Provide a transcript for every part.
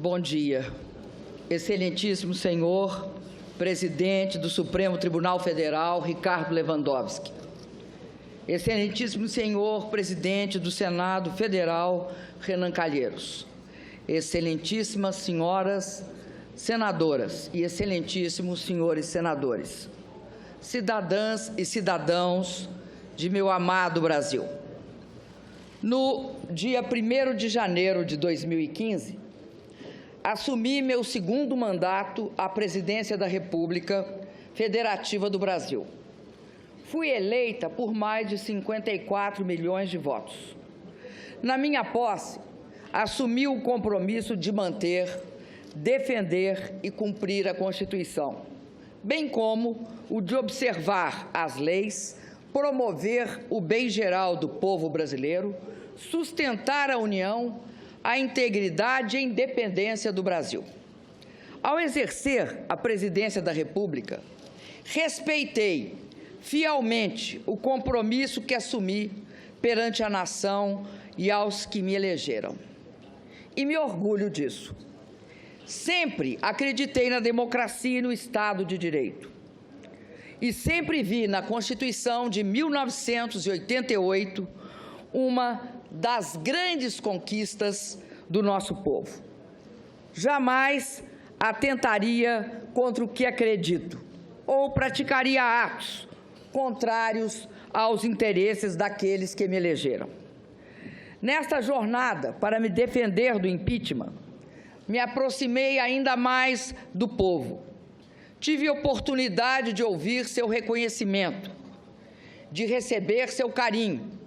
Bom dia. Excelentíssimo senhor presidente do Supremo Tribunal Federal, Ricardo Lewandowski. Excelentíssimo senhor presidente do Senado Federal, Renan Calheiros. Excelentíssimas senhoras senadoras e excelentíssimos senhores senadores. Cidadãs e cidadãos de meu amado Brasil. No dia 1º de janeiro de 2015, assumi meu segundo mandato à presidência da República Federativa do Brasil. Fui eleita por mais de 54 milhões de votos. Na minha posse, assumi o compromisso de manter, defender e cumprir a Constituição, bem como o de observar as leis, promover o bem geral do povo brasileiro, sustentar a União, a integridade e a independência do Brasil. Ao exercer a presidência da República, respeitei fielmente o compromisso que assumi perante a nação e aos que me elegeram. E me orgulho disso. Sempre acreditei na democracia e no Estado de Direito. E sempre vi na Constituição de 1988 uma das grandes conquistas do nosso povo. Jamais atentaria contra o que acredito ou praticaria atos contrários aos interesses daqueles que me elegeram. Nesta jornada para me defender do impeachment, me aproximei ainda mais do povo. Tive oportunidade de ouvir seu reconhecimento, de receber seu carinho.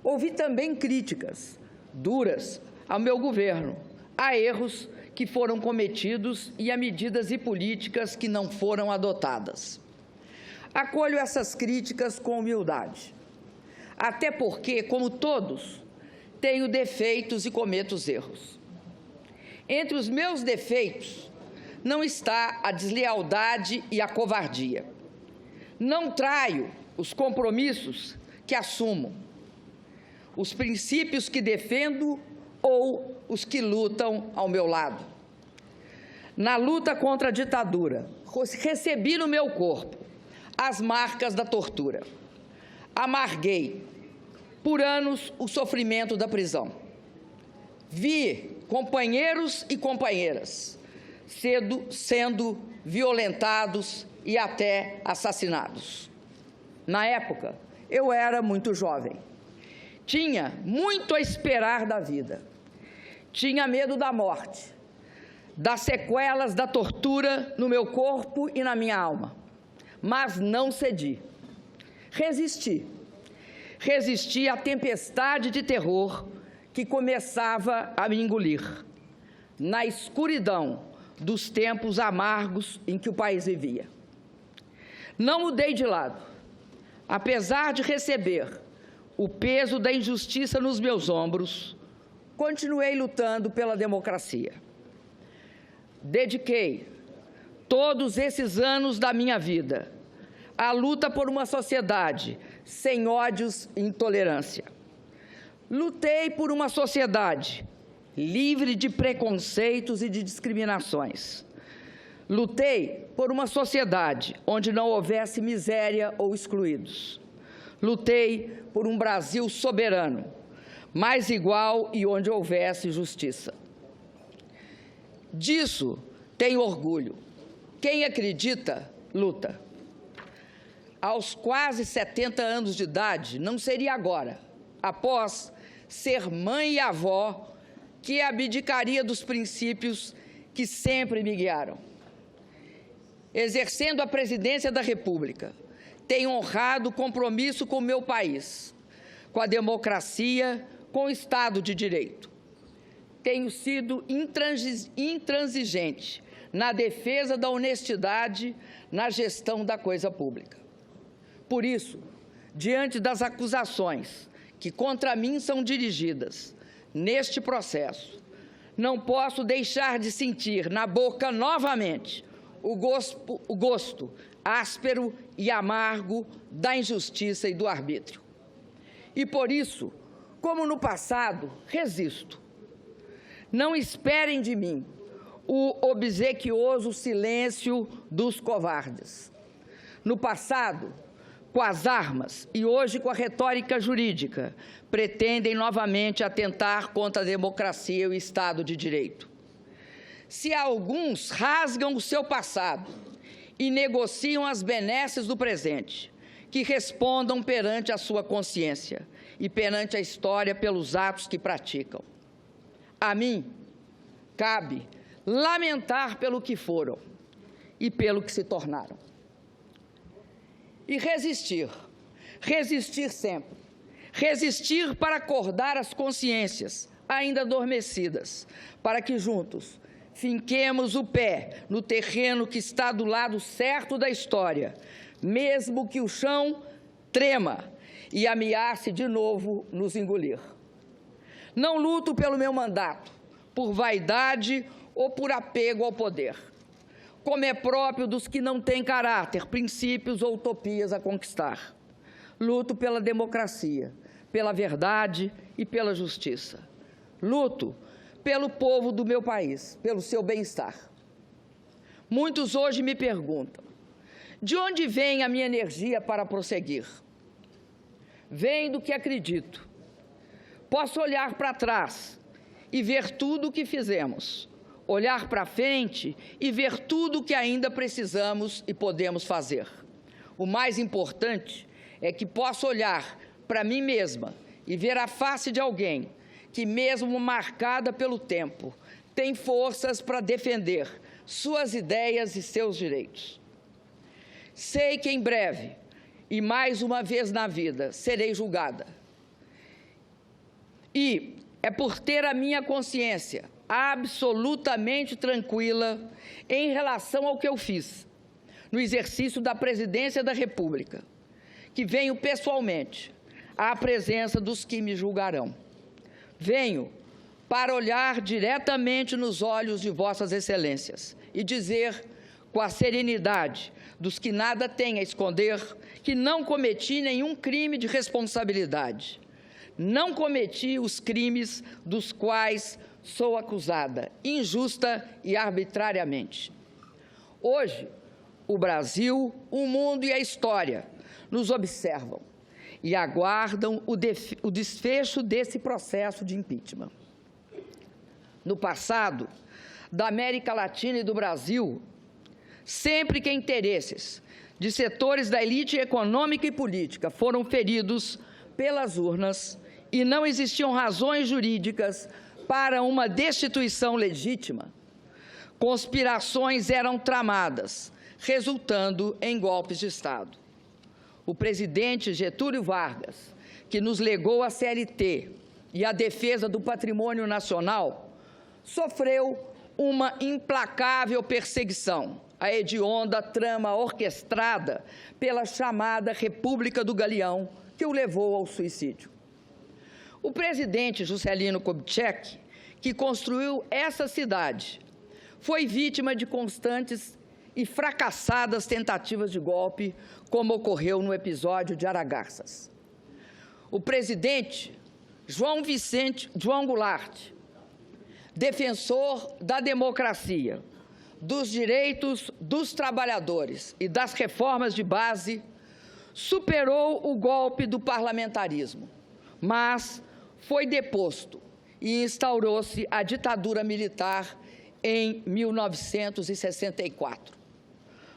Ouvi também críticas duras ao meu governo, a erros que foram cometidos e a medidas e políticas que não foram adotadas. Acolho essas críticas com humildade, até porque, como todos, tenho defeitos e cometo erros. Entre os meus defeitos não está a deslealdade e a covardia. Não traio os compromissos que assumo, os princípios que defendo ou os que lutam ao meu lado. Na luta contra a ditadura, recebi no meu corpo as marcas da tortura. Amarguei por anos o sofrimento da prisão. Vi companheiros e companheiras sendo violentados e até assassinados. Na época, eu era muito jovem. Tinha muito a esperar da vida. Tinha medo da morte, das sequelas da tortura no meu corpo e na minha alma. Mas não cedi. Resisti. Resisti à tempestade de terror que começava a me engolir, na escuridão dos tempos amargos em que o país vivia. Não mudei de lado. Apesar de receber o peso da injustiça nos meus ombros, continuei lutando pela democracia. Dediquei todos esses anos da minha vida à luta por uma sociedade sem ódios e intolerância. Lutei por uma sociedade livre de preconceitos e de discriminações. Lutei por uma sociedade onde não houvesse miséria ou excluídos. Lutei por um Brasil soberano, mais igual e onde houvesse justiça. Disso tenho orgulho. Quem acredita, luta. Aos quase 70 anos de idade, não seria agora, após ser mãe e avó, que abdicaria dos princípios que sempre me guiaram. Exercendo a presidência da República, tenho honrado o compromisso com o meu país, com a democracia, com o Estado de Direito. Tenho sido intransigente na defesa da honestidade na gestão da coisa pública. Por isso, diante das acusações que contra mim são dirigidas neste processo, não posso deixar de sentir na boca novamente o gosto áspero e amargo da injustiça e do arbítrio. E por isso, como no passado, resisto. Não esperem de mim o obsequioso silêncio dos covardes. No passado, com as armas e hoje com a retórica jurídica, pretendem novamente atentar contra a democracia e o Estado de Direito. Se alguns rasgam o seu passado e negociam as benesses do presente, que respondam perante a sua consciência e perante a história pelos atos que praticam. A mim, cabe lamentar pelo que foram e pelo que se tornaram. E resistir, resistir sempre. Resistir para acordar as consciências ainda adormecidas, para que juntos finquemos o pé no terreno que está do lado certo da história, mesmo que o chão trema e ameace de novo nos engolir. Não luto pelo meu mandato, por vaidade ou por apego ao poder, como é próprio dos que não têm caráter, princípios ou utopias a conquistar. Luto pela democracia, pela verdade e pela justiça. Luto pelo povo do meu país, pelo seu bem-estar. Muitos hoje me perguntam, de onde vem a minha energia para prosseguir? Vem do que acredito. Posso olhar para trás e ver tudo o que fizemos, olhar para frente e ver tudo o que ainda precisamos e podemos fazer. O mais importante é que posso olhar para mim mesma e ver a face de alguém que, mesmo marcada pelo tempo, tem forças para defender suas ideias e seus direitos. Sei que em breve, e mais uma vez na vida, serei julgada. E é por ter a minha consciência absolutamente tranquila em relação ao que eu fiz no exercício da presidência da República, que venho pessoalmente à presença dos que me julgarão. Venho para olhar diretamente nos olhos de vossas excelências e dizer com a serenidade dos que nada têm a esconder que não cometi nenhum crime de responsabilidade. Não cometi os crimes dos quais sou acusada, injusta e arbitrariamente. Hoje, o Brasil, o mundo e a história nos observam e aguardam o desfecho desse processo de impeachment. No passado, da América Latina e do Brasil, sempre que interesses de setores da elite econômica e política foram feridos pelas urnas e não existiam razões jurídicas para uma destituição legítima, conspirações eram tramadas, resultando em golpes de Estado. O presidente Getúlio Vargas, que nos legou a CLT e a defesa do patrimônio nacional, sofreu uma implacável perseguição, a hedionda trama orquestrada pela chamada República do Galeão, que o levou ao suicídio. O presidente Juscelino Kubitschek, que construiu essa cidade, foi vítima de constantes e fracassadas tentativas de golpe, como ocorreu no episódio de Aragarças. O presidente João Goulart, defensor da democracia, dos direitos dos trabalhadores e das reformas de base, superou o golpe do parlamentarismo, mas foi deposto e instaurou-se a ditadura militar em 1964.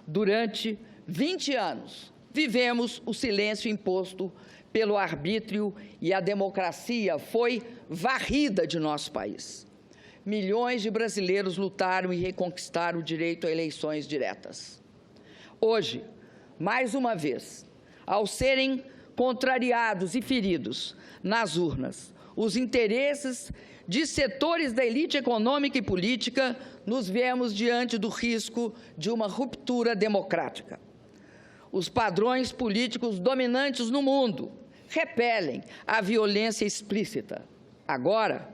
Durante 20 anos, vivemos o silêncio imposto pelo arbítrio e a democracia foi varrida de nosso país. Milhões de brasileiros lutaram e reconquistaram o direito a eleições diretas. Hoje, mais uma vez, ao serem contrariados e feridos nas urnas os interesses de setores da elite econômica e política, nos vemos diante do risco de uma ruptura democrática. Os padrões políticos dominantes no mundo repelem a violência explícita. Agora,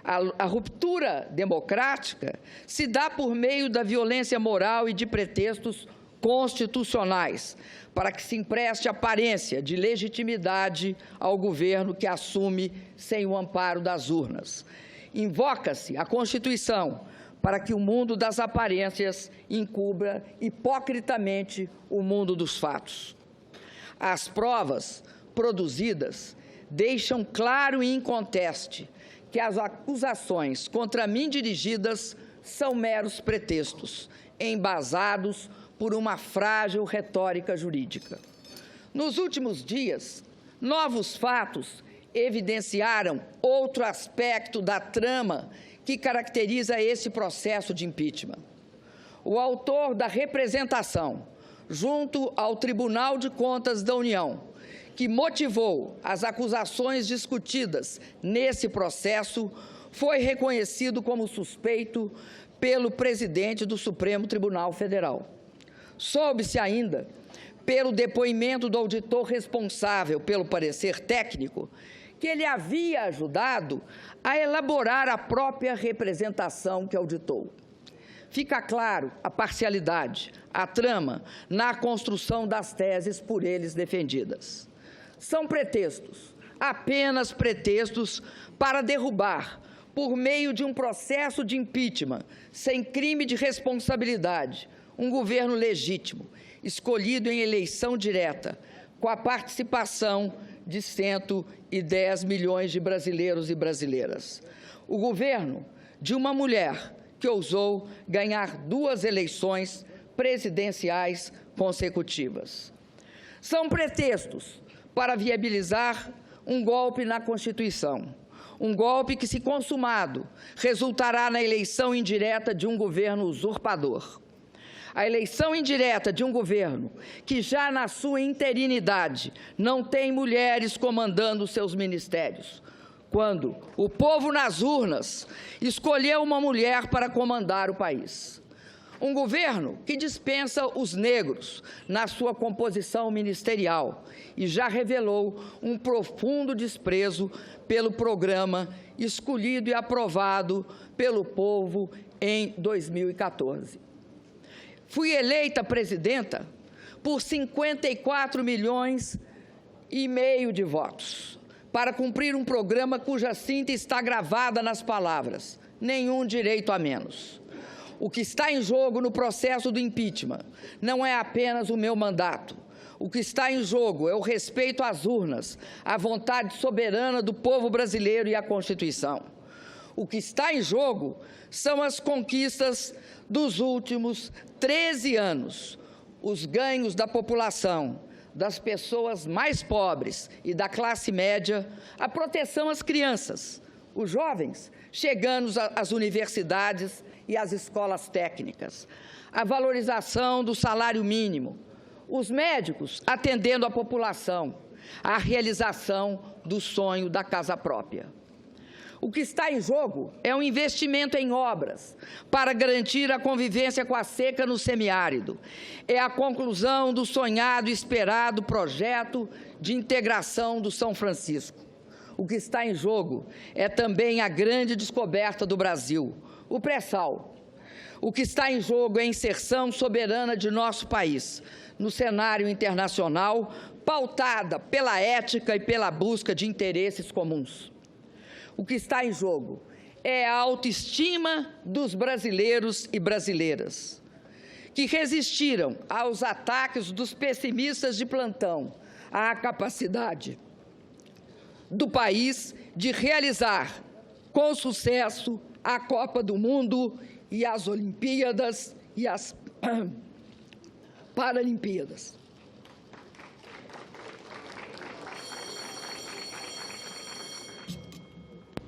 a ruptura democrática se dá por meio da violência moral e de pretextos constitucionais, para que se empreste aparência de legitimidade ao governo que assume sem o amparo das urnas. Invoca-se a Constituição para que o mundo das aparências encubra hipocritamente o mundo dos fatos. As provas produzidas deixam claro e inconteste que as acusações contra mim dirigidas são meros pretextos, embasados por uma frágil retórica jurídica. Nos últimos dias, novos fatos evidenciaram outro aspecto da trama que caracteriza esse processo de impeachment. O autor da representação, junto ao Tribunal de Contas da União, que motivou as acusações discutidas nesse processo, foi reconhecido como suspeito pelo presidente do Supremo Tribunal Federal. Soube-se ainda, pelo depoimento do auditor responsável pelo parecer técnico, que ele havia ajudado a elaborar a própria representação que auditou. Fica claro a parcialidade, a trama na construção das teses por eles defendidas. São pretextos, apenas pretextos para derrubar, por meio de um processo de impeachment, sem crime de responsabilidade, um governo legítimo, escolhido em eleição direta, com a participação de 110 milhões de brasileiros e brasileiras. O governo de uma mulher que ousou ganhar 2 eleições presidenciais consecutivas. São pretextos para viabilizar um golpe na Constituição, um golpe que, se consumado, resultará na eleição indireta de um governo usurpador. A eleição indireta de um governo que, já na sua interinidade, não tem mulheres comandando seus ministérios, quando o povo nas urnas escolheu uma mulher para comandar o país. Um governo que dispensa os negros na sua composição ministerial e já revelou um profundo desprezo pelo programa escolhido e aprovado pelo povo em 2014. Fui eleita presidenta por 54 milhões e meio de votos, para cumprir um programa cuja síntese está gravada nas palavras: nenhum direito a menos. O que está em jogo no processo do impeachment não é apenas o meu mandato. O que está em jogo é o respeito às urnas, à vontade soberana do povo brasileiro e à Constituição. O que está em jogo são as conquistas dos últimos 13 anos, os ganhos da população, das pessoas mais pobres e da classe média, a proteção às crianças, os jovens chegando às universidades e às escolas técnicas, a valorização do salário mínimo, os médicos atendendo a população, a realização do sonho da casa própria. O que está em jogo é um investimento em obras para garantir a convivência com a seca no semiárido. É a conclusão do sonhado e esperado projeto de integração do São Francisco. O que está em jogo é também a grande descoberta do Brasil, o pré-sal. O que está em jogo é a inserção soberana de nosso país no cenário internacional, pautada pela ética e pela busca de interesses comuns. O que está em jogo é a autoestima dos brasileiros e brasileiras, que resistiram aos ataques dos pessimistas de plantão, à capacidade do país de realizar com sucesso a Copa do Mundo e as Olimpíadas e as Paralimpíadas.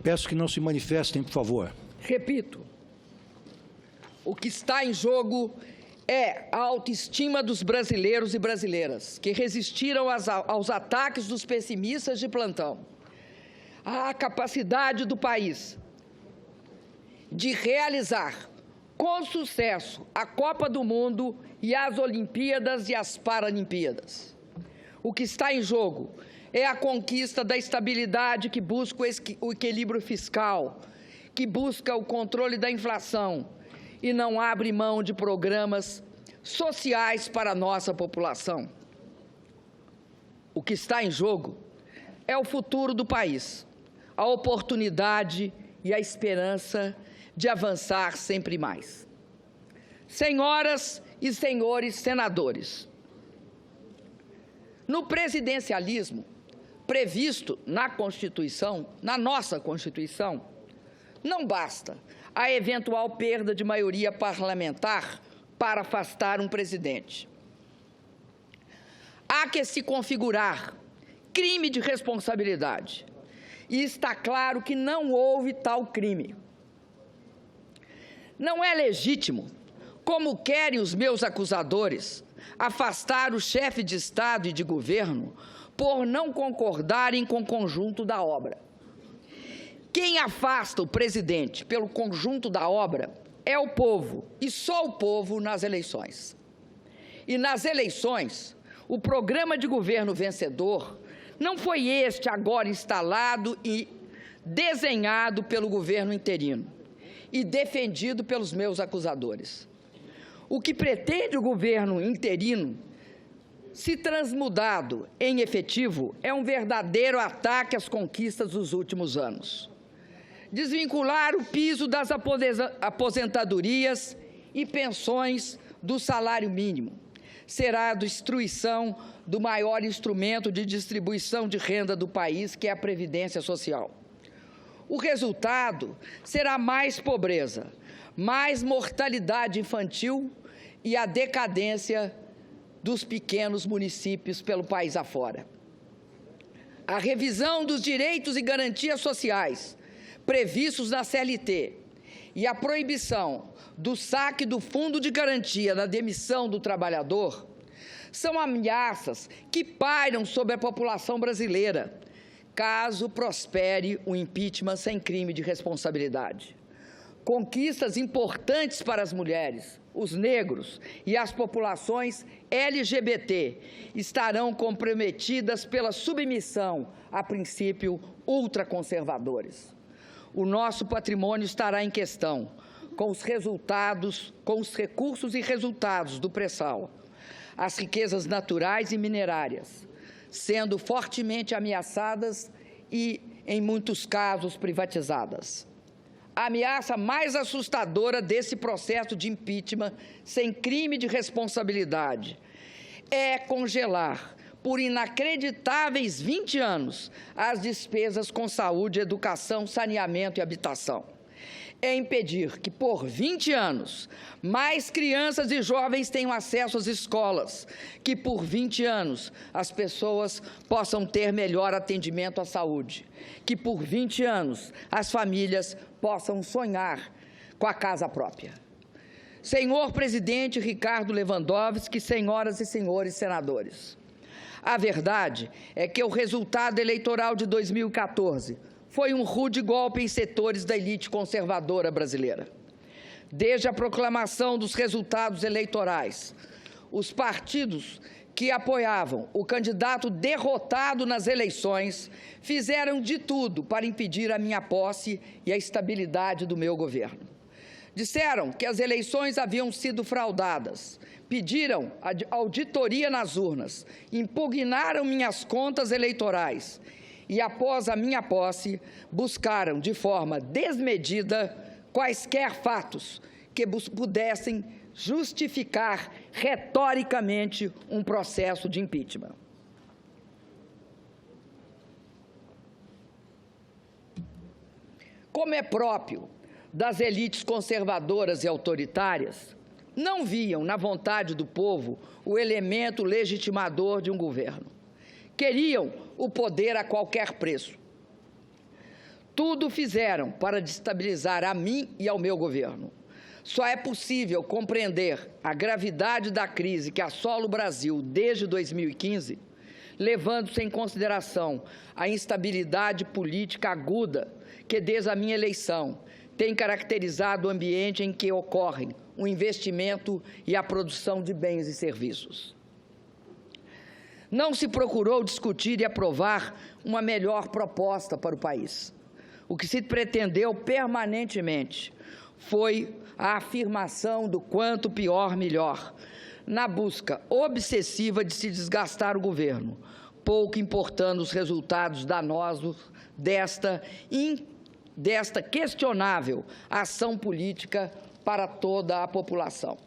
Peço que não se manifestem, por favor. Repito, o que está em jogo é a autoestima dos brasileiros e brasileiras, que resistiram aos ataques dos pessimistas de plantão, a capacidade do país de realizar com sucesso a Copa do Mundo e as Olimpíadas e as Paralimpíadas. O que está em jogo é a conquista da estabilidade que busca o equilíbrio fiscal, que busca o controle da inflação e não abre mão de programas sociais para a nossa população. O que está em jogo é o futuro do país, a oportunidade e a esperança de avançar sempre mais. Senhoras e senhores senadores, no presidencialismo previsto na Constituição, na nossa Constituição, não basta a eventual perda de maioria parlamentar para afastar um presidente. Há que se configurar crime de responsabilidade. E está claro que não houve tal crime. Não é legítimo, como querem os meus acusadores, afastar o chefe de Estado e de governo por não concordarem com o conjunto da obra. Quem afasta o presidente pelo conjunto da obra é o povo, e só o povo nas eleições. E nas eleições, o programa de governo vencedor não foi este agora instalado e desenhado pelo governo interino e defendido pelos meus acusadores. O que pretende o governo interino, se transmudado em efetivo, é um verdadeiro ataque às conquistas dos últimos anos. Desvincular o piso das aposentadorias e pensões do salário mínimo será a destruição do maior instrumento de distribuição de renda do país, que é a Previdência Social. O resultado será mais pobreza, mais mortalidade infantil e a decadência dos pequenos municípios pelo país afora. A revisão dos direitos e garantias sociais previstos na CLT e a proibição do saque do fundo de garantia na demissão do trabalhador são ameaças que pairam sobre a população brasileira, caso prospere o impeachment sem crime de responsabilidade. Conquistas importantes para as mulheres, os negros e as populações LGBT estarão comprometidas pela submissão a princípios ultraconservadores. O nosso patrimônio estará em questão, com os recursos e resultados do pré-sal, as riquezas naturais e minerárias, sendo fortemente ameaçadas e, em muitos casos, privatizadas. A ameaça mais assustadora desse processo de impeachment sem crime de responsabilidade é congelar, por inacreditáveis 20 anos, as despesas com saúde, educação, saneamento e habitação. É impedir que, por 20 anos, mais crianças e jovens tenham acesso às escolas, que, por 20 anos, as pessoas possam ter melhor atendimento à saúde, que, por 20 anos, as famílias possam sonhar com a casa própria. Senhor presidente Ricardo Lewandowski, senhoras e senhores senadores, a verdade é que o resultado eleitoral de 2014 foi um rude golpe em setores da elite conservadora brasileira. Desde a proclamação dos resultados eleitorais, os partidos que apoiavam o candidato derrotado nas eleições fizeram de tudo para impedir a minha posse e a estabilidade do meu governo. Disseram que as eleições haviam sido fraudadas, pediram auditoria nas urnas, impugnaram minhas contas eleitorais e, após a minha posse, buscaram de forma desmedida quaisquer fatos que pudessem justificar retoricamente um processo de impeachment. Como é próprio das elites conservadoras e autoritárias, não viam na vontade do povo o elemento legitimador de um governo. Queriam o poder a qualquer preço. Tudo fizeram para destabilizar a mim e ao meu governo. Só é possível compreender a gravidade da crise que assola o Brasil desde 2015, levando-se em consideração a instabilidade política aguda que, desde a minha eleição, tem caracterizado o ambiente em que ocorrem o investimento e a produção de bens e serviços. Não se procurou discutir e aprovar uma melhor proposta para o país. O que se pretendeu permanentemente foi a afirmação do quanto pior, melhor, na busca obsessiva de se desgastar o governo, pouco importando os resultados danosos desta desta questionável ação política para toda a população.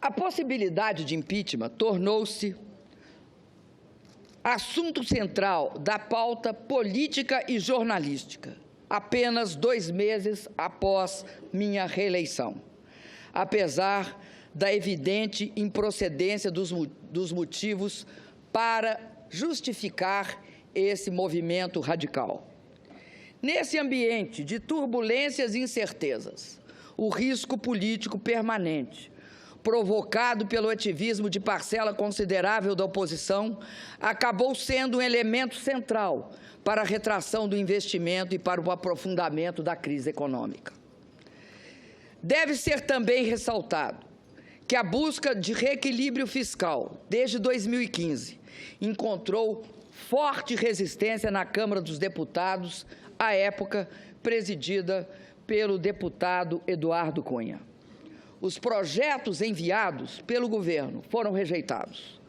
A possibilidade de impeachment tornou-se assunto central da pauta política e jornalística, apenas 2 meses após minha reeleição, apesar da evidente improcedência dos motivos para justificar esse movimento radical. Nesse ambiente de turbulências e incertezas, o risco político permanente, provocado pelo ativismo de parcela considerável da oposição, acabou sendo um elemento central para a retração do investimento e para o aprofundamento da crise econômica. Deve ser também ressaltado que a busca de reequilíbrio fiscal, desde 2015, encontrou forte resistência na Câmara dos Deputados, à época presidida pelo deputado Eduardo Cunha. Os projetos enviados pelo governo foram rejeitados,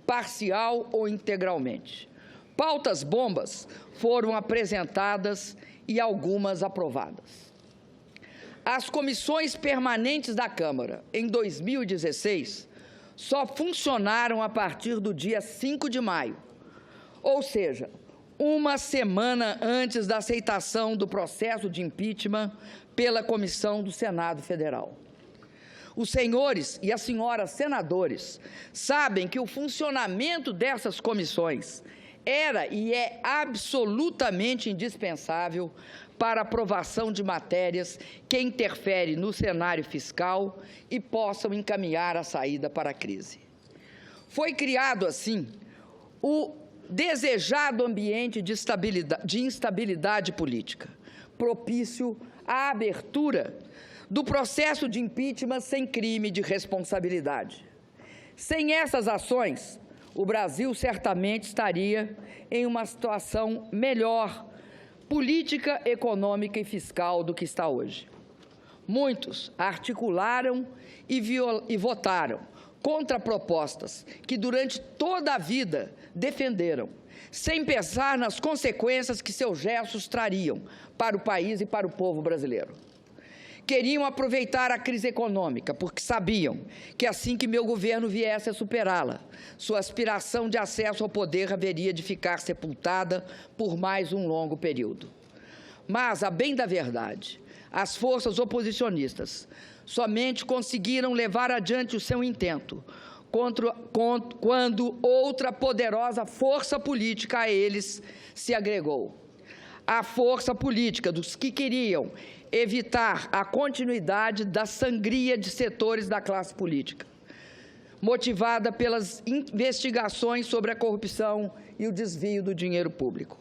parcial ou integralmente. Pautas bombas foram apresentadas e algumas aprovadas. As comissões permanentes da Câmara, em 2016, só funcionaram a partir do dia 5 de maio, ou seja, 1 semana antes da aceitação do processo de impeachment pela Comissão do Senado Federal. Os senhores e as senhoras senadores sabem que o funcionamento dessas comissões era e é absolutamente indispensável para a aprovação de matérias que interferem no cenário fiscal e possam encaminhar a saída para a crise. Foi criado, assim, o desejado ambiente de instabilidade política, propício à abertura do processo de impeachment sem crime de responsabilidade. Sem essas ações, o Brasil certamente estaria em uma situação melhor, política, econômica e fiscal do que está hoje. Muitos articularam e votaram contra propostas que durante toda a vida defenderam, sem pensar nas consequências que seus gestos trariam para o país e para o povo brasileiro. Queriam aproveitar a crise econômica, porque sabiam que assim que meu governo viesse a superá-la, sua aspiração de acesso ao poder haveria de ficar sepultada por mais um longo período. Mas, a bem da verdade, as forças oposicionistas somente conseguiram levar adiante o seu intento quando outra poderosa força política a eles se agregou. A força política dos que queriam evitar a continuidade da sangria de setores da classe política, motivada pelas investigações sobre a corrupção e o desvio do dinheiro público.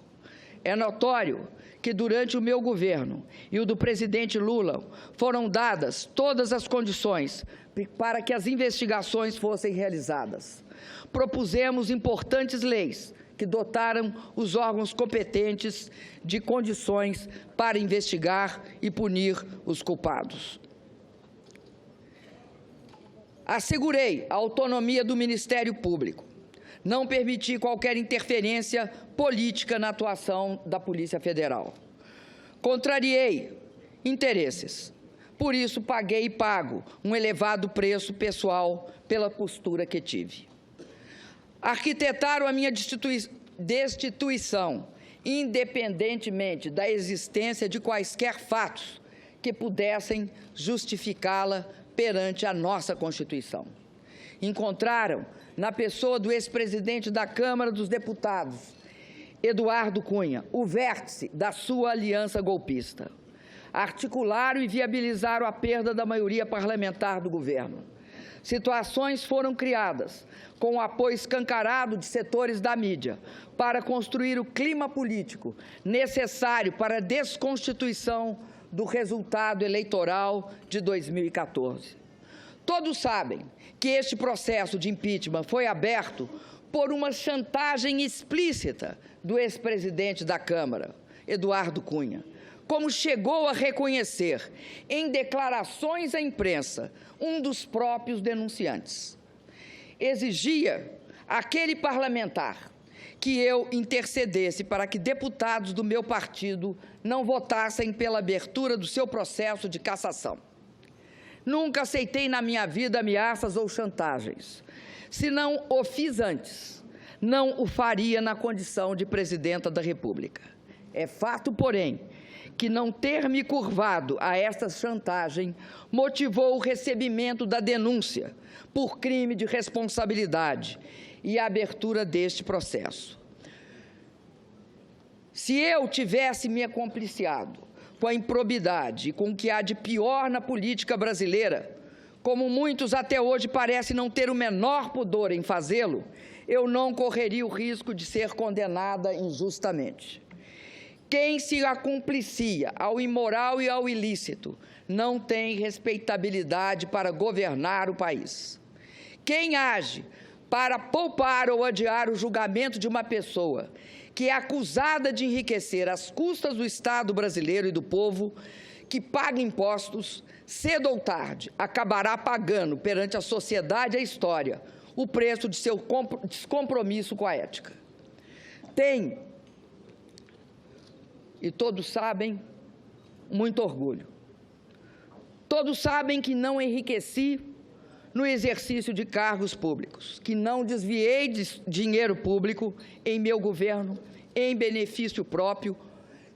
É notório que durante o meu governo e o do presidente Lula foram dadas todas as condições para que as investigações fossem realizadas. Propusemos importantes leis que dotaram os órgãos competentes de condições para investigar e punir os culpados. Assegurei a autonomia do Ministério Público. Não permiti qualquer interferência política na atuação da Polícia Federal. Contrariei interesses. Por isso, paguei e pago um elevado preço pessoal pela postura que tive. Arquitetaram a minha destituição, independentemente da existência de quaisquer fatos que pudessem justificá-la perante a nossa Constituição. Encontraram, na pessoa do ex-presidente da Câmara dos Deputados, Eduardo Cunha, o vértice da sua aliança golpista. Articularam e viabilizaram a perda da maioria parlamentar do governo. Situações foram criadas com o apoio escancarado de setores da mídia para construir o clima político necessário para a desconstituição do resultado eleitoral de 2014. Todos sabem que este processo de impeachment foi aberto por uma chantagem explícita do ex-presidente da Câmara, Eduardo Cunha, como chegou a reconhecer em declarações à imprensa um dos próprios denunciantes. Exigia aquele parlamentar que eu intercedesse para que deputados do meu partido não votassem pela abertura do seu processo de cassação. Nunca aceitei na minha vida ameaças ou chantagens. Se não o fiz antes, não o faria na condição de presidenta da República. É fato, porém, que não ter me curvado a esta chantagem motivou o recebimento da denúncia por crime de responsabilidade e a abertura deste processo. Se eu tivesse me acompliciado com a improbidade e com o que há de pior na política brasileira, como muitos até hoje parecem não ter o menor pudor em fazê-lo, eu não correria o risco de ser condenada injustamente. Quem se acumplicia ao imoral e ao ilícito não tem respeitabilidade para governar o país. Quem age para poupar ou adiar o julgamento de uma pessoa que é acusada de enriquecer às custas do Estado brasileiro e do povo, que paga impostos, cedo ou tarde acabará pagando perante a sociedade e a história o preço de seu descompromisso com a ética. Tem, e todos sabem, muito orgulho. Todos sabem que não enriqueci no exercício de cargos públicos, que não desviei dinheiro público em meu governo, em benefício próprio,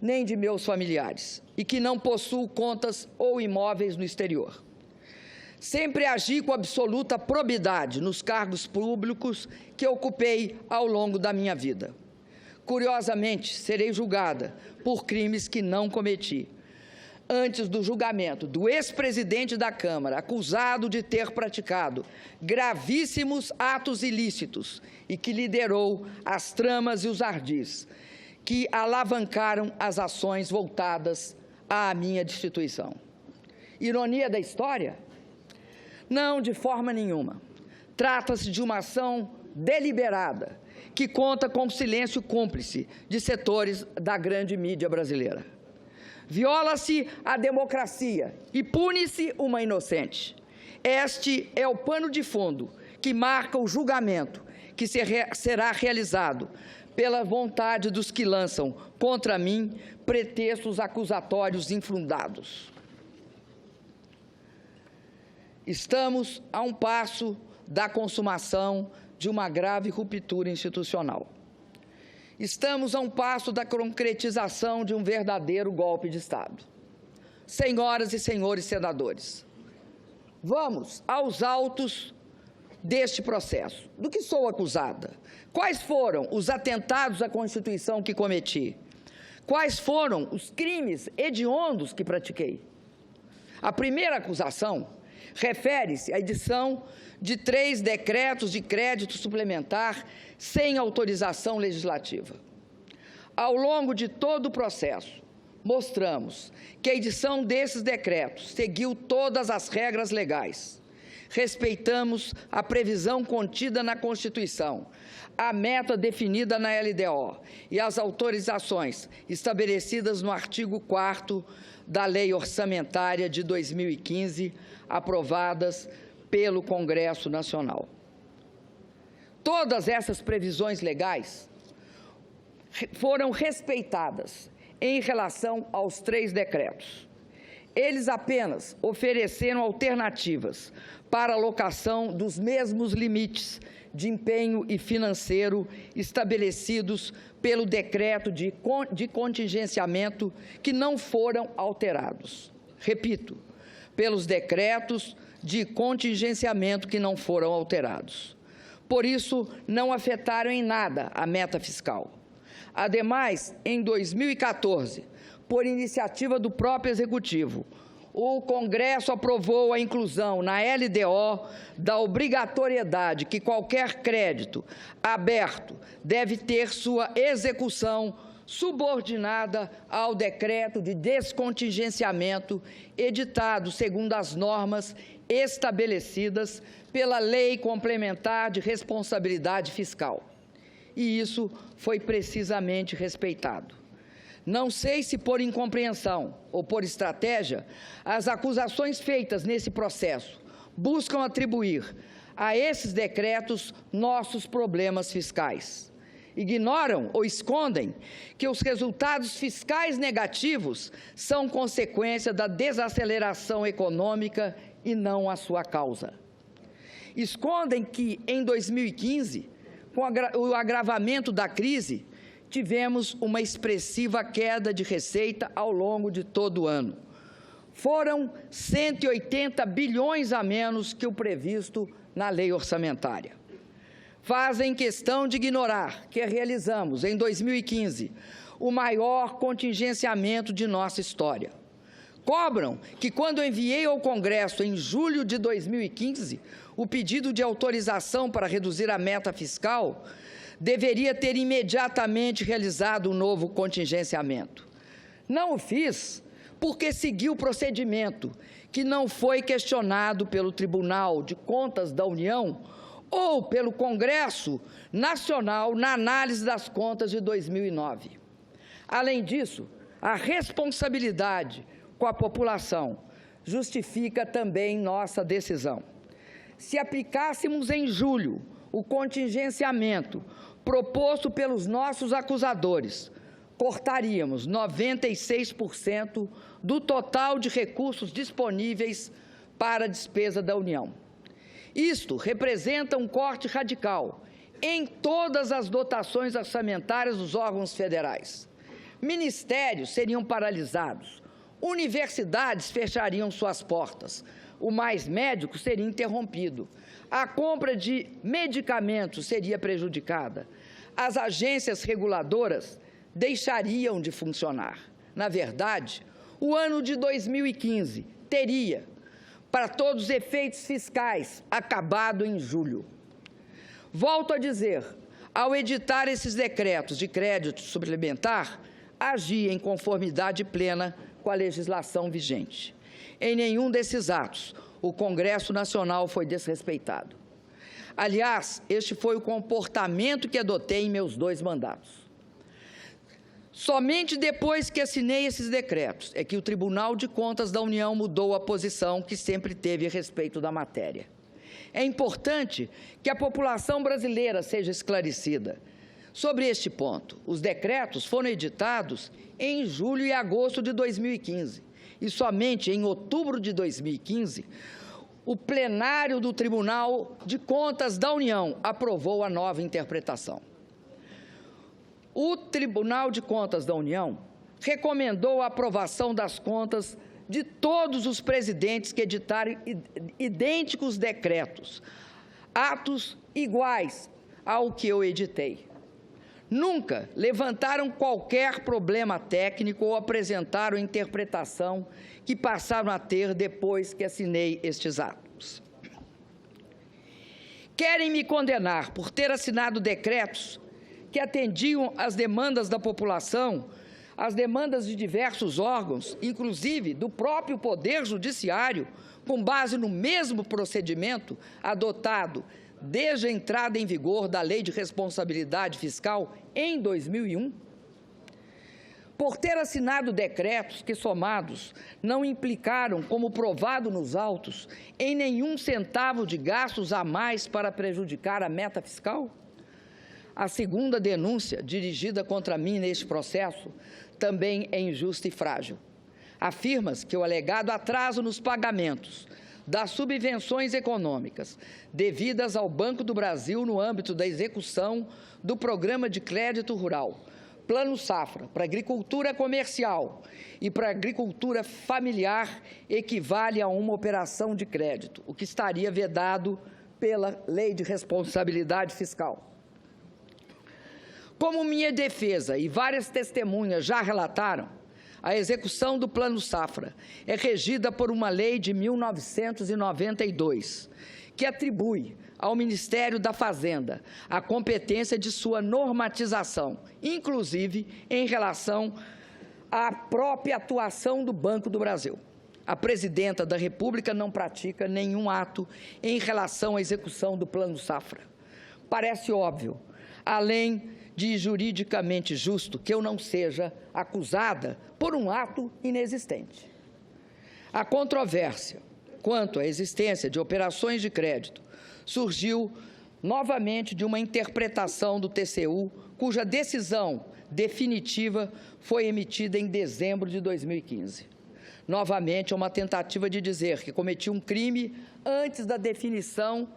nem de meus familiares, e que não possuo contas ou imóveis no exterior. Sempre agi com absoluta probidade nos cargos públicos que ocupei ao longo da minha vida. Curiosamente, serei julgada por crimes que não cometi. Antes do julgamento do ex-presidente da Câmara, acusado de ter praticado gravíssimos atos ilícitos e que liderou as tramas e os ardis que alavancaram as ações voltadas à minha destituição. Ironia da história? Não, de forma nenhuma. Trata-se de uma ação deliberada que conta com o silêncio cúmplice de setores da grande mídia brasileira. Viola-se a democracia e pune-se uma inocente. Este é o pano de fundo que marca o julgamento que será realizado pela vontade dos que lançam contra mim pretextos acusatórios infundados. Estamos a um passo da consumação de uma grave ruptura institucional. Estamos a um passo da concretização de um verdadeiro golpe de Estado. Senhoras e senhores senadores, vamos aos autos deste processo. Do que sou acusada? Quais foram os atentados à Constituição que cometi? Quais foram os crimes hediondos que pratiquei? A primeira acusação refere-se à edição de 3 decretos de crédito suplementar sem autorização legislativa. Ao longo de todo o processo, mostramos que a edição desses decretos seguiu todas as regras legais. Respeitamos a previsão contida na Constituição, a meta definida na LDO e as autorizações estabelecidas no artigo 4º da Lei Orçamentária de 2015, aprovadas pelo Congresso Nacional. Todas essas previsões legais foram respeitadas em relação aos 3 decretos. Eles apenas ofereceram alternativas para a alocação dos mesmos limites de empenho e financeiro estabelecidos pelo decreto de contingenciamento, que não foram alterados. Repito, pelos decretos de contingenciamento que não foram alterados. Por isso, não afetaram em nada a meta fiscal. Ademais, em 2014, por iniciativa do próprio Executivo, o Congresso aprovou a inclusão na LDO da obrigatoriedade que qualquer crédito aberto deve ter sua execução subordinada ao decreto de descontingenciamento editado segundo as normas estabelecidas pela Lei Complementar de Responsabilidade Fiscal. E isso foi precisamente respeitado. Não sei se por incompreensão ou por estratégia, as acusações feitas nesse processo buscam atribuir a esses decretos nossos problemas fiscais. Ignoram ou escondem que os resultados fiscais negativos são consequência da desaceleração econômica e não a sua causa. Escondem que, em 2015, com o agravamento da crise, tivemos uma expressiva queda de receita ao longo de todo o ano. Foram 180 bilhões a menos que o previsto na lei orçamentária. Fazem questão de ignorar que realizamos, em 2015, o maior contingenciamento de nossa história. Cobram que, quando enviei ao Congresso, em julho de 2015, o pedido de autorização para reduzir a meta fiscal, deveria ter imediatamente realizado um novo contingenciamento. Não o fiz porque segui o procedimento, que não foi questionado pelo Tribunal de Contas da União ou pelo Congresso Nacional na análise das contas de 2009. Além disso, a responsabilidade com a população justifica também nossa decisão. Se aplicássemos em julho o contingenciamento proposto pelos nossos acusadores, cortaríamos 96% do total de recursos disponíveis para a despesa da União. Isto representa um corte radical em todas as dotações orçamentárias dos órgãos federais. Ministérios seriam paralisados, universidades fechariam suas portas, o Mais Médico seria interrompido, a compra de medicamentos seria prejudicada, as agências reguladoras deixariam de funcionar. Na verdade, o ano de 2015 teria, para todos os efeitos fiscais, acabado em julho. Volto a dizer, ao editar esses decretos de crédito suplementar, agi em conformidade plena com a legislação vigente. Em nenhum desses atos, o Congresso Nacional foi desrespeitado. Aliás, este foi o comportamento que adotei em meus 2 mandatos. Somente depois que assinei esses decretos é que o Tribunal de Contas da União mudou a posição que sempre teve a respeito da matéria. É importante que a população brasileira seja esclarecida sobre este ponto. Os decretos foram editados em julho e agosto de 2015 e somente em outubro de 2015 o plenário do Tribunal de Contas da União aprovou a nova interpretação. O Tribunal de Contas da União recomendou a aprovação das contas de todos os presidentes que editarem idênticos decretos, atos iguais ao que eu editei. Nunca levantaram qualquer problema técnico ou apresentaram interpretação que passaram a ter depois que assinei estes atos. Querem me condenar por ter assinado decretos que atendiam às demandas da população, às demandas de diversos órgãos, inclusive do próprio Poder Judiciário, com base no mesmo procedimento adotado desde a entrada em vigor da Lei de Responsabilidade Fiscal em 2001? Por ter assinado decretos que, somados, não implicaram, como provado nos autos, em nenhum centavo de gastos a mais para prejudicar a meta fiscal? A segunda denúncia dirigida contra mim neste processo também é injusta e frágil. Afirma-se que o alegado atraso nos pagamentos das subvenções econômicas devidas ao Banco do Brasil no âmbito da execução do Programa de Crédito Rural, Plano Safra, para agricultura comercial e para agricultura familiar equivale a uma operação de crédito, o que estaria vedado pela Lei de Responsabilidade Fiscal. Como minha defesa e várias testemunhas já relataram, a execução do Plano Safra é regida por uma lei de 1992, que atribui ao Ministério da Fazenda a competência de sua normatização, inclusive em relação à própria atuação do Banco do Brasil. A Presidenta da República não pratica nenhum ato em relação à execução do Plano Safra. Parece óbvio, além de juridicamente justo, que eu não seja acusada por um ato inexistente. A controvérsia quanto à existência de operações de crédito surgiu novamente de uma interpretação do TCU cuja decisão definitiva foi emitida em dezembro de 2015. Novamente, é uma tentativa de dizer que cometi um crime antes da definição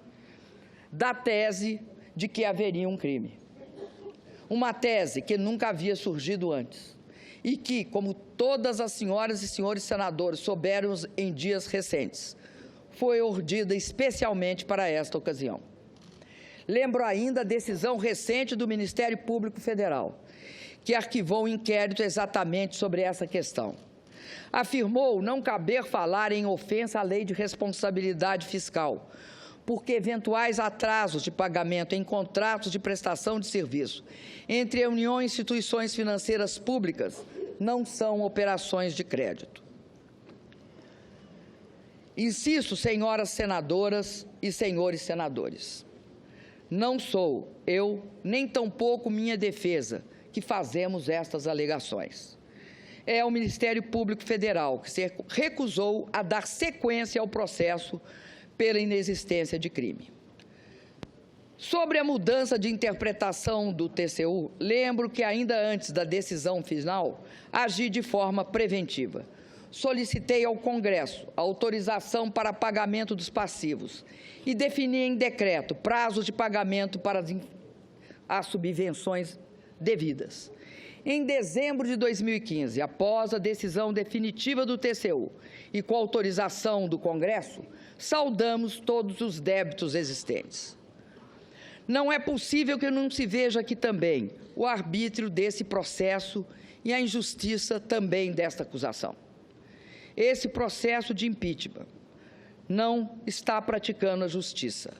da tese de que haveria um crime. Uma tese que nunca havia surgido antes e que, como todas as senhoras e senhores senadores souberam em dias recentes, foi urdida especialmente para esta ocasião. Lembro ainda a decisão recente do Ministério Público Federal, que arquivou um inquérito exatamente sobre essa questão. Afirmou não caber falar em ofensa à lei de responsabilidade fiscal, porque eventuais atrasos de pagamento em contratos de prestação de serviço entre a União e instituições financeiras públicas não são operações de crédito. Insisto, senhoras senadoras e senhores senadores, não sou eu, nem tampouco minha defesa, que fazemos estas alegações. É o Ministério Público Federal que se recusou a dar sequência ao processo pela inexistência de crime. Sobre a mudança de interpretação do TCU, lembro que ainda antes da decisão final, agi de forma preventiva. Solicitei ao Congresso a autorização para pagamento dos passivos e defini em decreto prazos de pagamento para as subvenções devidas. Em dezembro de 2015, após a decisão definitiva do TCU e com autorização do Congresso, saldamos todos os débitos existentes. Não é possível que não se veja aqui também o arbítrio desse processo e a injustiça também desta acusação. Esse processo de impeachment não está praticando a justiça.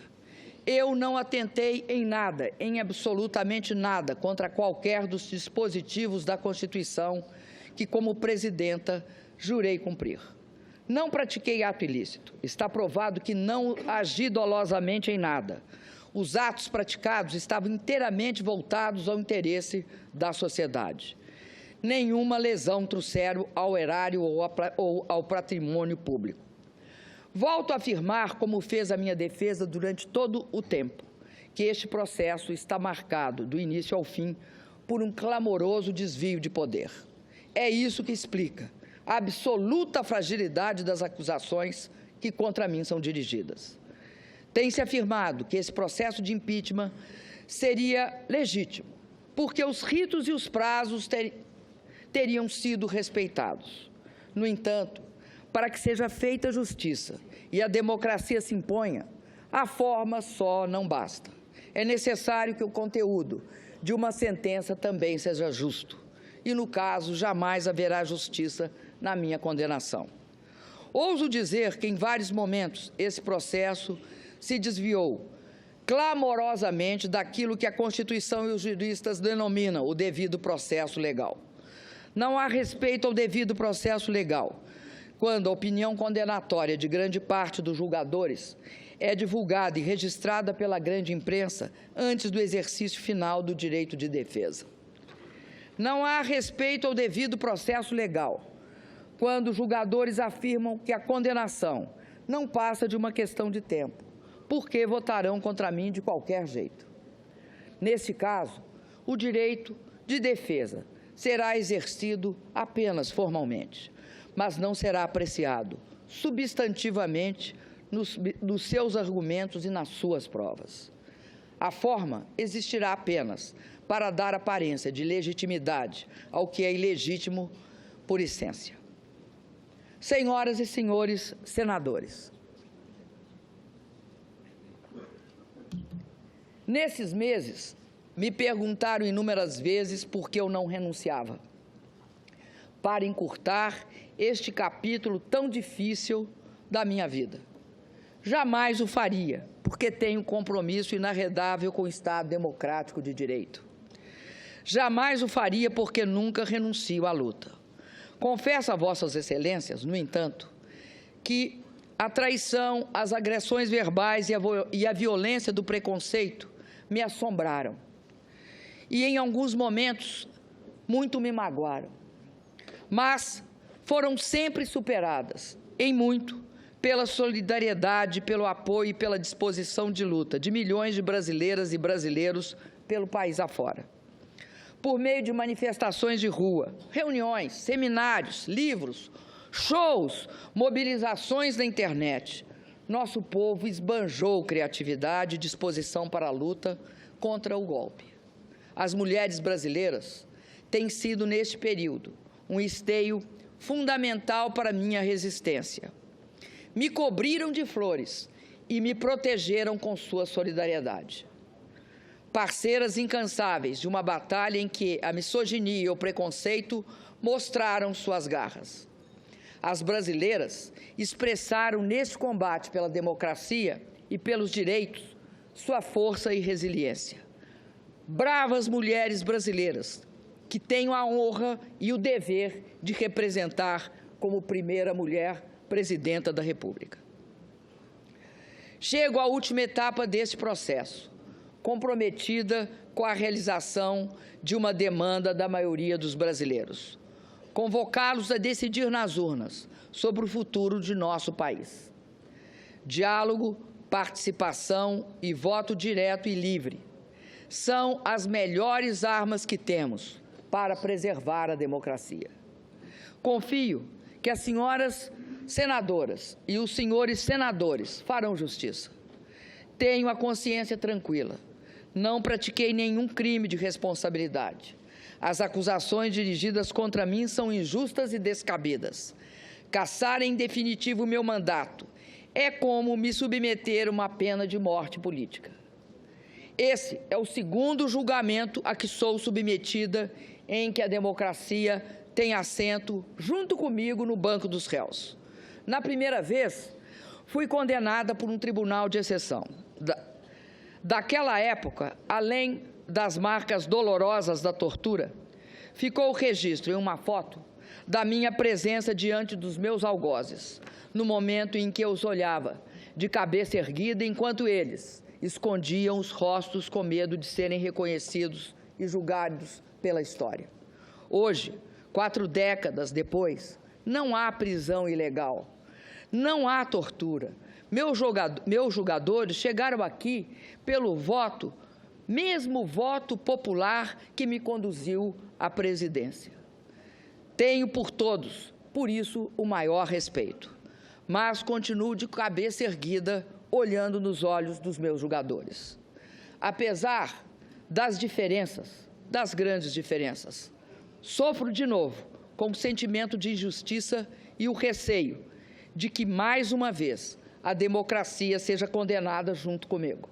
Eu não atentei em nada, em absolutamente nada, contra qualquer dos dispositivos da Constituição que, como presidenta, jurei cumprir. Não pratiquei ato ilícito. Está provado que não agi dolosamente em nada. Os atos praticados estavam inteiramente voltados ao interesse da sociedade. Nenhuma lesão trouxeram ao erário ou ao patrimônio público. Volto a afirmar, como fez a minha defesa durante todo o tempo, que este processo está marcado, do início ao fim, por um clamoroso desvio de poder. É isso que explica a absoluta fragilidade das acusações que contra mim são dirigidas. Tem-se afirmado que esse processo de impeachment seria legítimo, porque os ritos e os prazos teriam sido respeitados. No entanto, para que seja feita justiça e a democracia se imponha, a forma só não basta. É necessário que o conteúdo de uma sentença também seja justo. E, no caso, jamais haverá justiça na minha condenação. Ouso dizer que, em vários momentos, esse processo se desviou clamorosamente daquilo que a Constituição e os juristas denominam o devido processo legal. Não há respeito ao devido processo legal quando a opinião condenatória de grande parte dos julgadores é divulgada e registrada pela grande imprensa antes do exercício final do direito de defesa. Não há respeito ao devido processo legal quando os julgadores afirmam que a condenação não passa de uma questão de tempo, porque votarão contra mim de qualquer jeito. Nesse caso, o direito de defesa será exercido apenas formalmente, mas não será apreciado substantivamente nos seus argumentos e nas suas provas. A forma existirá apenas para dar aparência de legitimidade ao que é ilegítimo por essência. Senhoras e senhores senadores, nesses meses, me perguntaram inúmeras vezes por que eu não renunciava, para encurtar este capítulo tão difícil da minha vida. Jamais o faria, porque tenho compromisso inarredável com o Estado democrático de direito. Jamais o faria, porque nunca renuncio à luta. Confesso a vossas excelências, no entanto, que a traição, as agressões verbais e a violência do preconceito me assombraram. E, em alguns momentos, muito me magoaram. Mas foram sempre superadas, em muito, pela solidariedade, pelo apoio e pela disposição de luta de milhões de brasileiras e brasileiros pelo país afora. por meio de manifestações de rua, reuniões, seminários, livros, shows, mobilizações na internet. Nosso povo esbanjou criatividade e disposição para a luta contra o golpe. As mulheres brasileiras têm sido, neste período, um esteio fundamental para minha resistência. Me cobriram de flores e me protegeram com sua solidariedade. Parceiras incansáveis de uma batalha em que a misoginia e o preconceito mostraram suas garras. As brasileiras expressaram neste combate pela democracia e pelos direitos sua força e resiliência. Bravas mulheres brasileiras que tenho a honra e o dever de representar como primeira mulher presidenta da República. Chego à última etapa deste processo, comprometida com a realização de uma demanda da maioria dos brasileiros: convocá-los a decidir nas urnas sobre o futuro de nosso país. Diálogo, participação e voto direto e livre são as melhores armas que temos para preservar a democracia. Confio que as senhoras senadoras e os senhores senadores farão justiça. Tenho a consciência tranquila. Não pratiquei nenhum crime de responsabilidade. As acusações dirigidas contra mim são injustas e descabidas. Cassar em definitivo meu mandato é como me submeter a uma pena de morte política. Esse é o segundo julgamento a que sou submetida em que a democracia tem assento junto comigo no banco dos réus. Na primeira vez, fui condenada por um tribunal de exceção. Daquela época, além das marcas dolorosas da tortura, ficou o registro em uma foto da minha presença diante dos meus algozes, no momento em que eu os olhava, de cabeça erguida, enquanto eles escondiam os rostos com medo de serem reconhecidos e julgados pela história. Hoje, 4 décadas depois, não há prisão ilegal, não há tortura. Meus julgadores chegaram aqui pelo voto, mesmo voto popular que me conduziu à presidência. Tenho por todos, por isso, o maior respeito, mas continuo de cabeça erguida, olhando nos olhos dos meus julgadores. Apesar das diferenças, das grandes diferenças, sofro de novo com o sentimento de injustiça e o receio de que, mais uma vez, a democracia seja condenada junto comigo.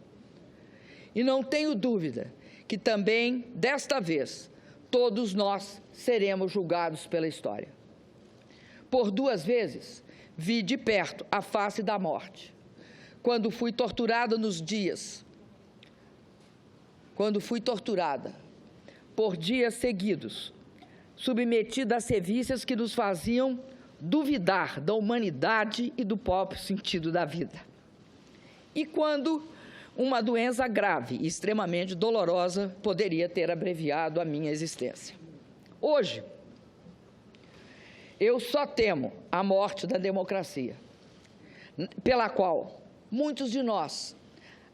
E não tenho dúvida que também, desta vez, todos nós seremos julgados pela história. Por 2 vezes, vi de perto a face da morte. Quando fui torturada por dias seguidos, submetida a sevícias que nos faziam duvidar da humanidade e do próprio sentido da vida. E quando uma doença grave e extremamente dolorosa poderia ter abreviado a minha existência. Hoje, eu só temo a morte da democracia, pela qual muitos de nós,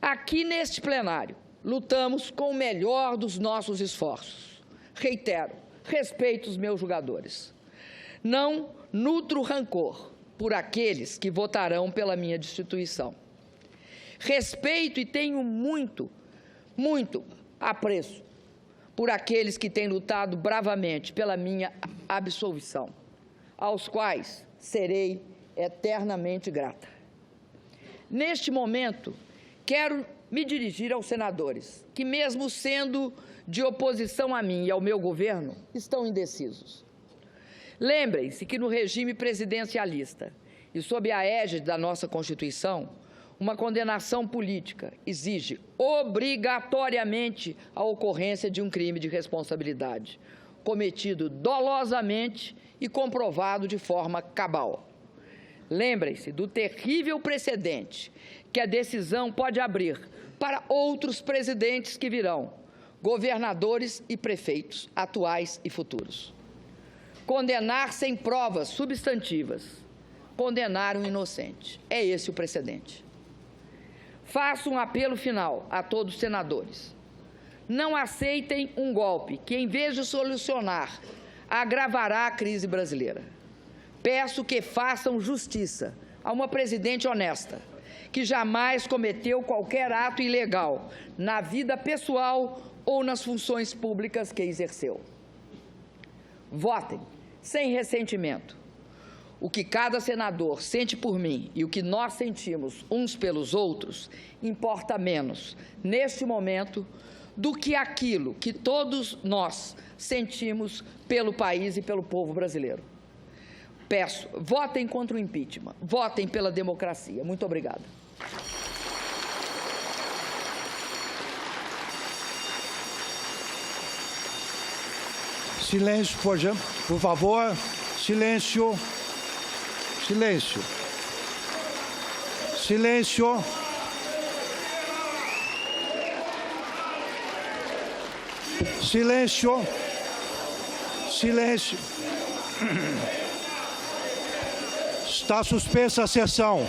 aqui neste plenário, lutamos com o melhor dos nossos esforços. Reitero, respeito os meus julgadores. Não nutro rancor por aqueles que votarão pela minha destituição. Respeito e tenho muito apreço por aqueles que têm lutado bravamente pela minha absolvição, aos quais serei eternamente grata. Neste momento, quero me dirigir aos senadores, que, mesmo sendo de oposição a mim e ao meu governo, estão indecisos. Lembrem-se que no regime presidencialista e sob a égide da nossa Constituição, uma condenação política exige obrigatoriamente a ocorrência de um crime de responsabilidade, cometido dolosamente e comprovado de forma cabal. Lembrem-se do terrível precedente que a decisão pode abrir para outros presidentes que virão, governadores e prefeitos, atuais e futuros. Condenar sem provas substantivas, condenar um inocente. É esse o precedente. Faço um apelo final a todos os senadores. Não aceitem um golpe que, em vez de solucionar, agravará a crise brasileira. Peço que façam justiça a uma presidente honesta, que jamais cometeu qualquer ato ilegal na vida pessoal ou nas funções públicas que exerceu. Votem sem ressentimento. O que cada senador sente por mim e o que nós sentimos uns pelos outros importa menos, neste momento, do que aquilo que todos nós sentimos pelo país e pelo povo brasileiro. Peço, votem contra o impeachment, votem pela democracia. Muito obrigada. Silêncio, por favor. Silêncio. Silêncio. Silêncio. Silêncio. Silêncio. Está suspensa a sessão.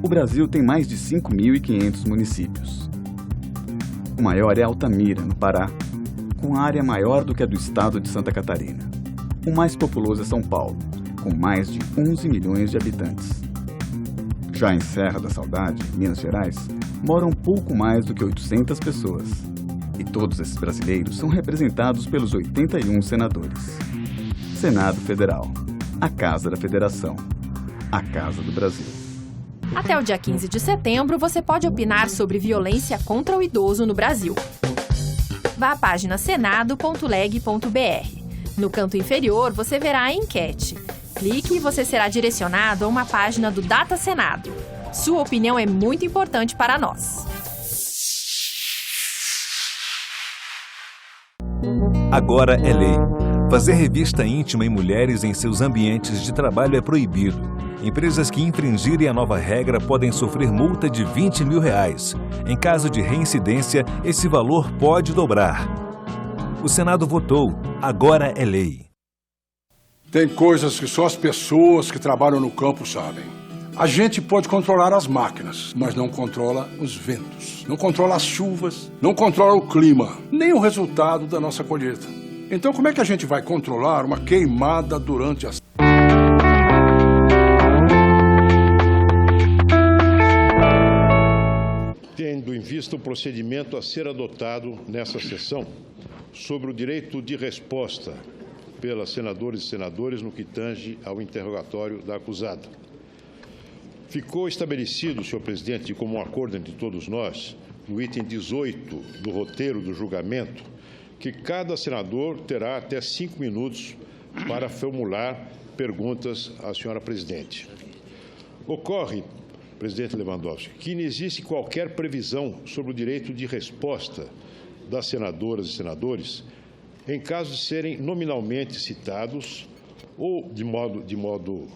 O Brasil tem mais de 5.500 municípios. O maior é Altamira, no Pará, com área maior do que a do estado de Santa Catarina. O mais populoso é São Paulo, com mais de 11 milhões de habitantes. Já em Serra da Saudade, Minas Gerais, moram pouco mais do que 800 pessoas. E todos esses brasileiros são representados pelos 81 senadores. Senado Federal, a Casa da Federação, a Casa do Brasil. Até o dia 15 de setembro, você pode opinar sobre violência contra o idoso no Brasil. Vá à página senado.leg.br. No canto inferior, você verá a enquete. Clique e você será direcionado a uma página do Data Senado. Sua opinião é muito importante para nós. Agora é lei. Fazer revista íntima em mulheres em seus ambientes de trabalho é proibido. Empresas que infringirem a nova regra podem sofrer multa de R$20 mil. Em caso de reincidência, esse valor pode dobrar. O Senado votou. Agora é lei. Tem coisas que só as pessoas que trabalham no campo sabem. A gente pode controlar as máquinas, mas não controla os ventos, não controla as chuvas, não controla o clima, nem o resultado da nossa colheita. Então, como é que a gente vai controlar uma queimada durante as... Tendo em vista o procedimento a ser adotado nessa sessão sobre o direito de resposta pelas senadoras e senadores no que tange ao interrogatório da acusada. Ficou estabelecido, senhor presidente, de comum acordo entre todos nós, no item 18 do roteiro do julgamento, que cada senador terá até 5 minutos para formular perguntas à senhora presidente. Ocorre, presidente Lewandowski, que não existe qualquer previsão sobre o direito de resposta das senadoras e senadores em caso de serem nominalmente citados ou de modo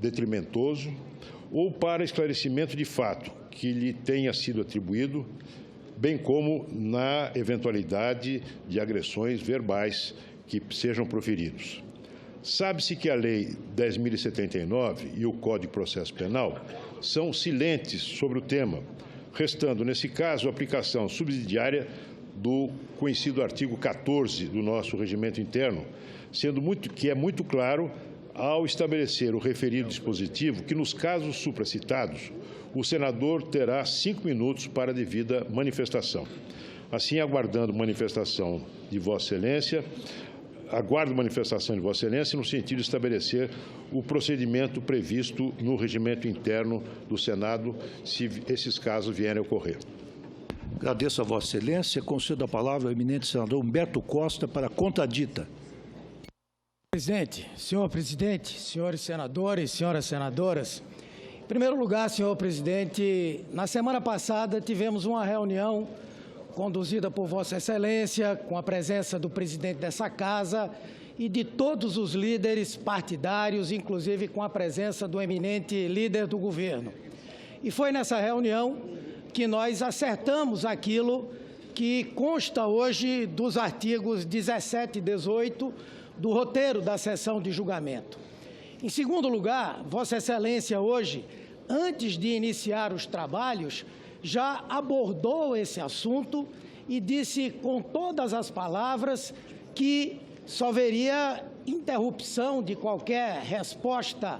detrimentoso ou para esclarecimento de fato que lhe tenha sido atribuído, bem como na eventualidade de agressões verbais que sejam proferidos. Sabe-se que a Lei 10.079 e o Código de Processo Penal são silentes sobre o tema, restando, nesse caso, a aplicação subsidiária do conhecido artigo 14 do nosso regimento interno, sendo que é muito claro ao estabelecer o referido dispositivo que, nos casos supracitados, o senador terá 5 minutos para a devida manifestação. Assim, aguardo manifestação de Vossa Excelência no sentido de estabelecer o procedimento previsto no regimento interno do Senado, se esses casos vierem a ocorrer. Agradeço a Vossa Excelência. Concedo a palavra ao eminente senador Humberto Costa para a contradita. Senhor presidente, senhores senadores, senhoras senadoras, em primeiro lugar, senhor presidente, na semana passada tivemos uma reunião conduzida por Vossa Excelência, com a presença do presidente dessa casa e de todos os líderes partidários, inclusive com a presença do eminente líder do governo. E foi nessa reunião que nós acertamos aquilo que consta hoje dos artigos 17 e 18 do roteiro da sessão de julgamento. Em segundo lugar, Vossa Excelência hoje, antes de iniciar os trabalhos, já abordou esse assunto e disse com todas as palavras que só haveria interrupção de qualquer resposta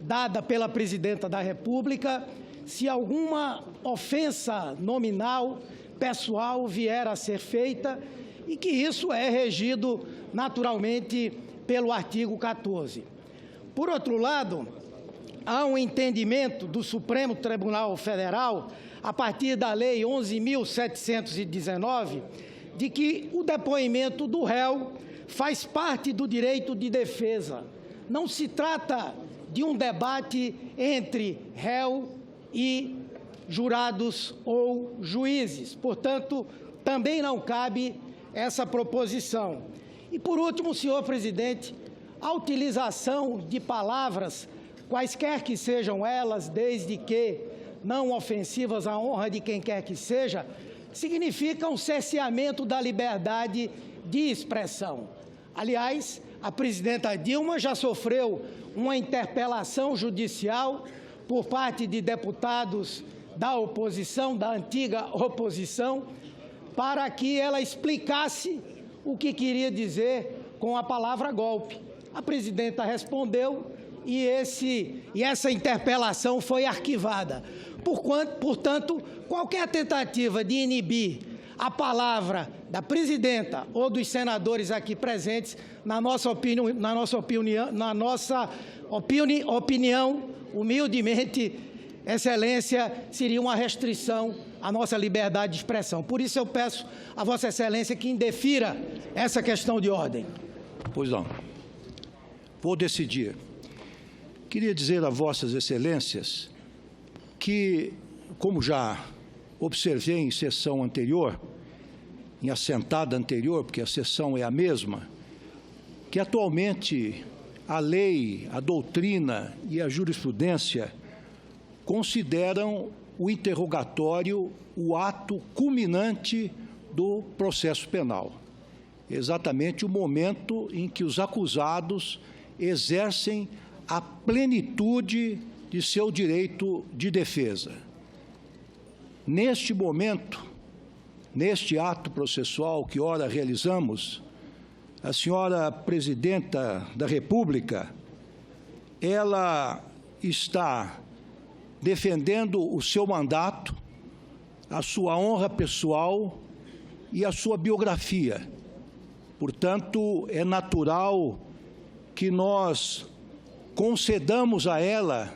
dada pela Presidenta da República se alguma ofensa nominal, pessoal, vier a ser feita e que isso é regido naturalmente pelo artigo 14. Por outro lado, há um entendimento do Supremo Tribunal Federal, a partir da Lei 11.719, de que o depoimento do réu faz parte do direito de defesa. Não se trata de um debate entre réu e jurados ou juízes. Portanto, também não cabe essa proposição. E, por último, senhor presidente, a utilização de palavras, quaisquer que sejam elas, desde que não ofensivas à honra de quem quer que seja, significa um cerceamento da liberdade de expressão. Aliás, a presidenta Dilma já sofreu uma interpelação judicial por parte de deputados da oposição, da antiga oposição, para que ela explicasse o que queria dizer com a palavra golpe. A presidenta respondeu e essa interpelação foi arquivada. Portanto, qualquer tentativa de inibir a palavra da presidenta ou dos senadores aqui presentes, na nossa opinião, humildemente, Excelência, seria uma restrição à nossa liberdade de expressão. Por isso eu peço a Vossa Excelência que indefira essa questão de ordem. Pois não. Vou decidir. Queria dizer a Vossas Excelências que, como já observei em sessão anterior, em assentada anterior, porque a sessão é a mesma, que atualmente a lei, a doutrina e a jurisprudência consideram o interrogatório o ato culminante do processo penal. Exatamente o momento em que os acusados exercem a plenitude de seu direito de defesa. Neste momento, neste ato processual que ora realizamos, a senhora Presidenta da República, ela está defendendo o seu mandato, a sua honra pessoal e a sua biografia. Portanto, é natural que nós concedamos a ela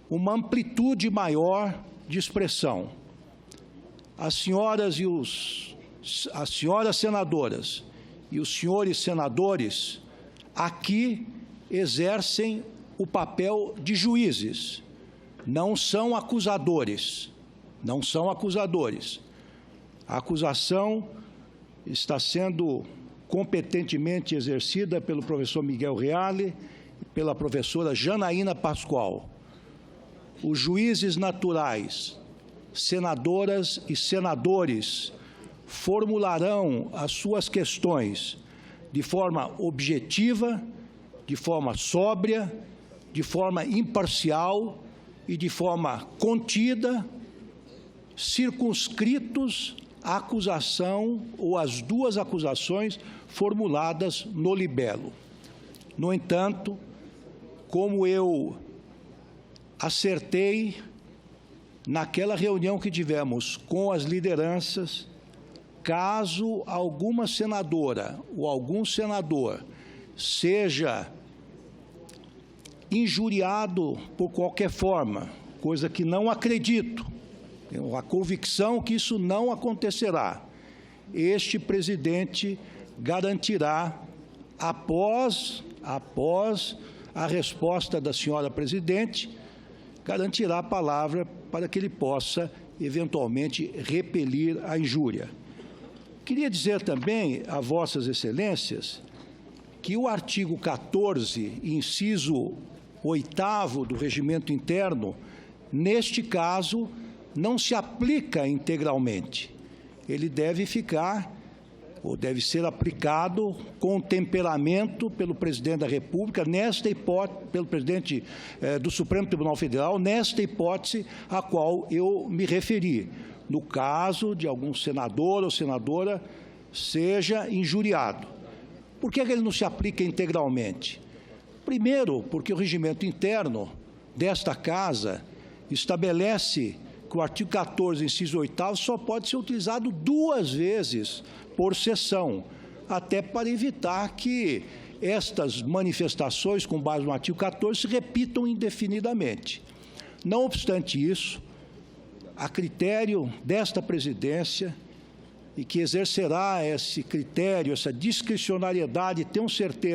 uma amplitude maior de expressão. As senhoras senadoras e os senhores senadores aqui exercem o papel de juízes, não são acusadores, não são acusadores. A acusação está sendo competentemente exercida pelo professor Miguel Reale e pela professora Janaína Pascoal. Os juízes naturais, senadoras e senadores, formularão as suas questões de forma objetiva, de forma sóbria, de forma imparcial e de forma contida, circunscritos à acusação ou às duas acusações formuladas no libelo. No entanto, como eu acertei naquela reunião que tivemos com as lideranças, caso alguma senadora ou algum senador seja injuriado por qualquer forma, coisa que não acredito, tenho a convicção que isso não acontecerá, este presidente garantirá, após a resposta da senhora presidente, garantirá a palavra para que ele possa, eventualmente, repelir a injúria. Queria dizer também a Vossas Excelências que o artigo 14, inciso 8º do Regimento Interno, neste caso, não se aplica integralmente. Ele deve ficar ou deve ser aplicado com temperamento pelo presidente da República, nesta hipótese, pelo presidente do Supremo Tribunal Federal, nesta hipótese a qual eu me referi, no caso de algum senador ou senadora seja injuriado. Por que ele não se aplica integralmente? Primeiro, porque o regimento interno desta Casa estabelece que o artigo 14, inciso 8º, só pode ser utilizado 2 vezes por sessão, até para evitar que estas manifestações, com base no artigo 14, se repitam indefinidamente. Não obstante isso, a critério desta presidência, e que exercerá esse critério, essa discricionariedade, tenho certeza,